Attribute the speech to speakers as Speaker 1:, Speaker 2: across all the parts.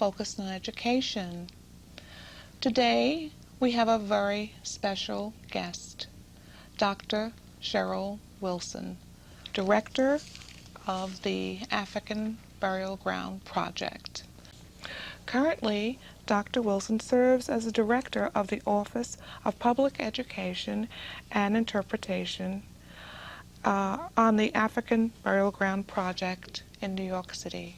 Speaker 1: focused on education. Today, we have a very special guest, Dr. Sherill Wilson, Director of the African Burial Ground Project. Currently, Dr. Wilson serves as the Director of the Office of Public Education and Interpretation on the African Burial Ground Project in New York City.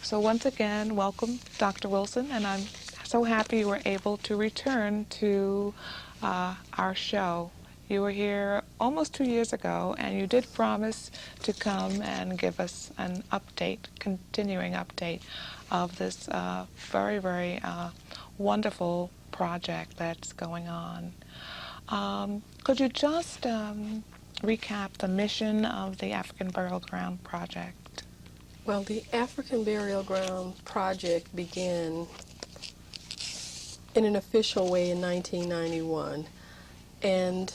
Speaker 1: So once again, welcome, Dr. Wilson, and I'm so happy you were able to return to our show. You were here almost 2 years ago, and you did promise to come and give us an update, continuing update of this very, very wonderful project that's going on. Could you just recap the mission of the African Burial Ground Project?
Speaker 2: Well, the African Burial Ground Project began in an official way in 1991, and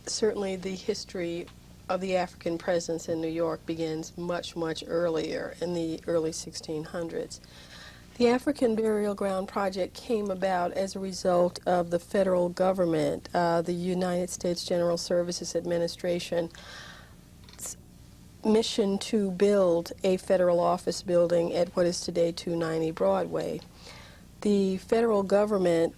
Speaker 2: certainly the history of the African presence in New York begins much, much earlier, in the early 1600s. The African Burial Ground Project came about as a result of the federal government, the United States General Services Administration, mission to build a federal office building at what is today 290 Broadway. The federal government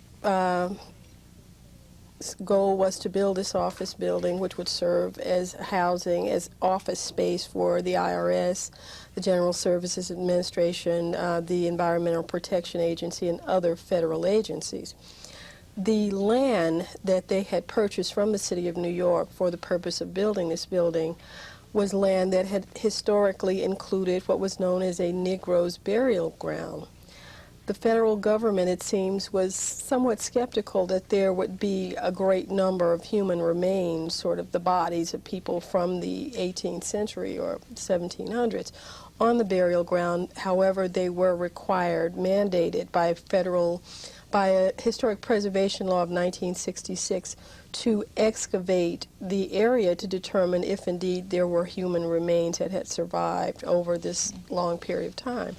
Speaker 2: goal was to build this office building, which would serve as housing, as office space for the IRS, the General Services Administration, the Environmental Protection Agency, and other federal agencies. The land that they had purchased from the city of New York for the purpose of building this building was land that had historically included what was known as a Negro's burial ground. The federal government, it seems, was somewhat skeptical that there would be a great number of human remains, sort of the bodies of people from the 18th century or 1700s, on the burial ground. However, they were required, mandated by a historic preservation law of 1966 to excavate the area to determine if indeed there were human remains that had survived over this long period of time.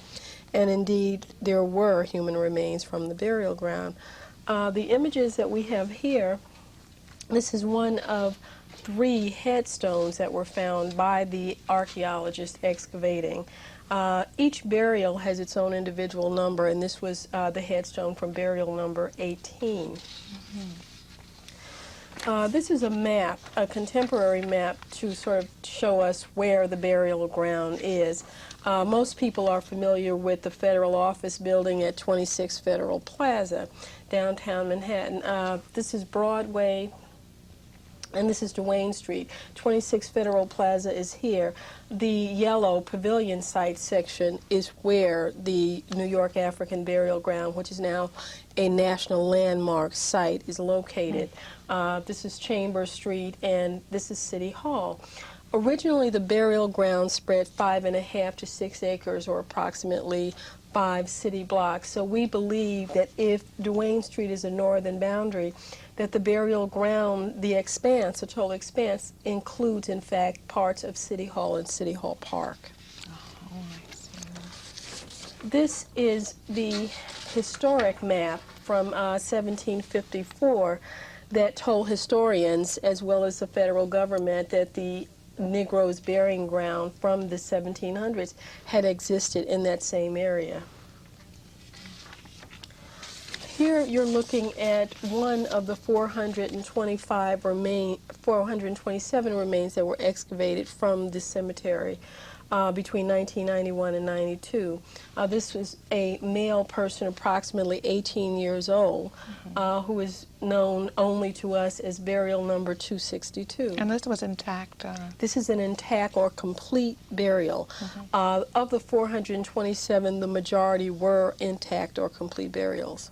Speaker 2: And indeed, there were human remains from the burial ground. The images that we have here, this is one of 3 headstones that were found by the archaeologists excavating. Each burial has its own individual number, and this was the headstone from burial number 18. This is a map, a contemporary map, to sort of show us where the burial ground is. Most people are familiar with the federal office building at 26 Federal Plaza, downtown Manhattan. This is Broadway, and this is Duane Street. 26 Federal Plaza is here. The yellow pavilion site section is where the New York African Burial Ground, which is now a national landmark site, is located. This is Chambers Street, and this is City Hall. Originally, the burial ground spread 5.5 to 6 acres, or approximately 5 city blocks. So we believe that if Duane Street is a northern boundary, that the burial ground, the expanse, the total expanse, includes, in fact, parts of City Hall and City Hall Park.
Speaker 1: Oh, I see.
Speaker 2: This is the historic map from 1754 that told historians, as well as the federal government, that the Negroes' burying ground from the 1700s had existed in that same area. Here you're looking at one of the 427 remains that were excavated from this cemetery between 1991 and 92. This was a male person approximately 18 years old who is known only to us as burial number 262.
Speaker 1: And this was intact?
Speaker 2: This is an intact or complete burial. Of the 427, the majority were intact or complete burials.